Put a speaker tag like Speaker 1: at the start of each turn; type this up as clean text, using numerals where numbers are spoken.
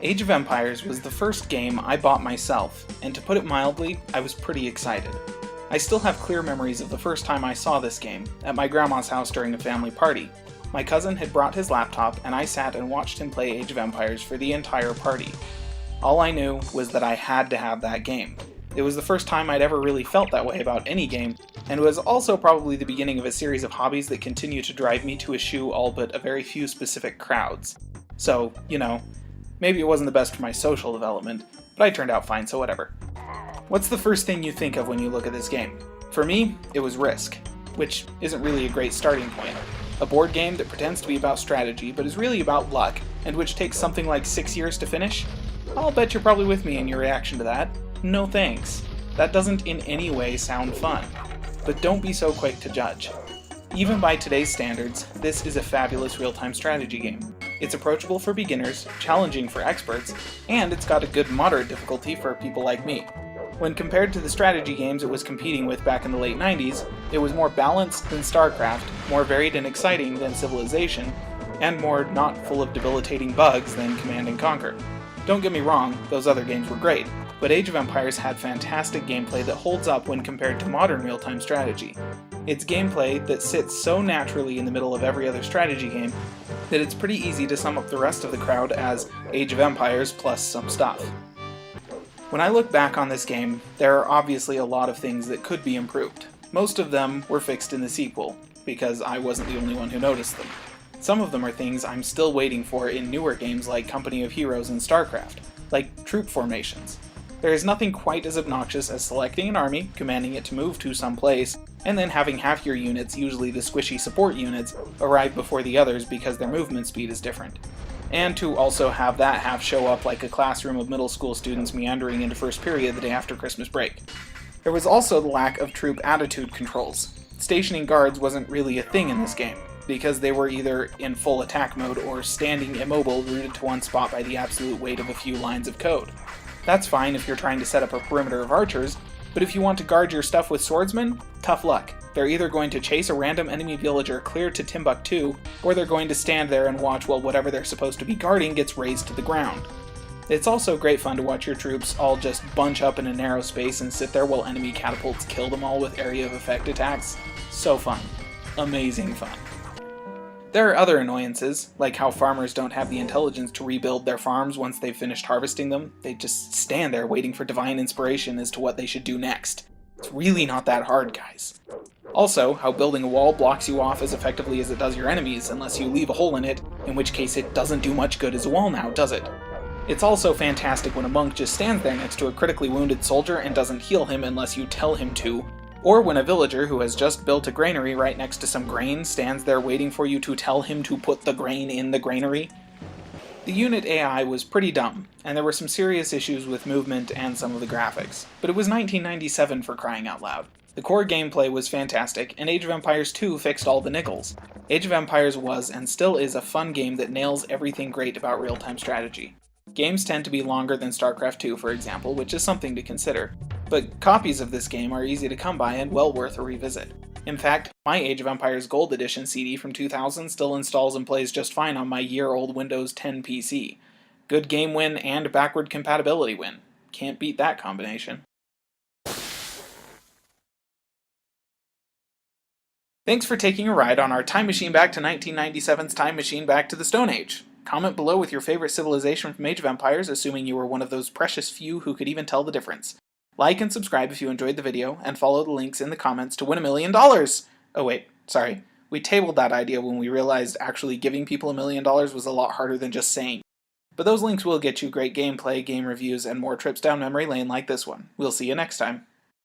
Speaker 1: Age of Empires was the first game I bought myself, and to put it mildly, I was pretty excited. I still have clear memories of the first time I saw this game, at my grandma's house during a family party. My cousin had brought his laptop, and I sat and watched him play Age of Empires for the entire party. All I knew was that I had to have that game. It was the first time I'd ever really felt that way about any game, and was also probably the beginning of a series of hobbies that continue to drive me to eschew all but a very few specific crowds. So, maybe it wasn't the best for my social development, but I turned out fine, so whatever. What's the first thing you think of when you look at this game? For me, it was Risk, which isn't really a great starting point. A board game that pretends to be about strategy, but is really about luck, and which takes something like 6 years to finish? I'll bet you're probably with me in your reaction to that. No thanks. That doesn't in any way sound fun. But don't be so quick to judge. Even by today's standards, this is a fabulous real-time strategy game. It's approachable for beginners, challenging for experts, and it's got a good moderate difficulty for people like me. When compared to the strategy games it was competing with back in the late 90s, it was more balanced than StarCraft, more varied and exciting than Civilization, and more not full of debilitating bugs than Command and Conquer. Don't get me wrong, those other games were great, but Age of Empires had fantastic gameplay that holds up when compared to modern real-time strategy. It's gameplay that sits so naturally in the middle of every other strategy game that it's pretty easy to sum up the rest of the crowd as Age of Empires plus some stuff. When I look back on this game, there are obviously a lot of things that could be improved. Most of them were fixed in the sequel, because I wasn't the only one who noticed them. Some of them are things I'm still waiting for in newer games like Company of Heroes and StarCraft, like troop formations. There is nothing quite as obnoxious as selecting an army, commanding it to move to some place, and then having half your units, usually the squishy support units, arrive before the others because their movement speed is different. And to also have that half show up like a classroom of middle school students meandering into first period the day after Christmas break. There was also the lack of troop attitude controls. Stationing guards wasn't really a thing in this game, because they were either in full attack mode or standing immobile rooted to one spot by the absolute weight of a few lines of code. That's fine if you're trying to set up a perimeter of archers, but if you want to guard your stuff with swordsmen, tough luck. They're either going to chase a random enemy villager clear to Timbuktu, or they're going to stand there and watch while whatever they're supposed to be guarding gets razed to the ground. It's also great fun to watch your troops all just bunch up in a narrow space and sit there while enemy catapults kill them all with area of effect attacks. So fun. Amazing fun. There are other annoyances, like how farmers don't have the intelligence to rebuild their farms once they've finished harvesting them. They just stand there waiting for divine inspiration as to what they should do next. It's really not that hard, guys. Also, how building a wall blocks you off as effectively as it does your enemies, unless you leave a hole in it, in which case it doesn't do much good as a wall now, does it? It's also fantastic when a monk just stands there next to a critically wounded soldier and doesn't heal him unless you tell him to, or when a villager who has just built a granary right next to some grain stands there waiting for you to tell him to put the grain in the granary. The unit AI was pretty dumb, and there were some serious issues with movement and some of the graphics, but it was 1997 for crying out loud. The core gameplay was fantastic, and Age of Empires 2 fixed all the niggles. Age of Empires was and still is a fun game that nails everything great about real-time strategy. Games tend to be longer than StarCraft 2, for example, which is something to consider, but copies of this game are easy to come by and well worth a revisit. In fact, my Age of Empires Gold Edition CD from 2000 still installs and plays just fine on my year-old Windows 10 PC. Good game win and backward compatibility win. Can't beat that combination. Thanks for taking a ride on our time machine back to 1997's time machine back to the Stone Age. Comment below with your favorite civilization from Age of Empires, assuming you were one of those precious few who could even tell the difference. Like and subscribe if you enjoyed the video, and follow the links in the comments to win $1 million! Oh wait, sorry. We tabled that idea when we realized actually giving people $1 million was a lot harder than just saying. But those links will get you great gameplay, game reviews, and more trips down memory lane like this one. We'll see you next time.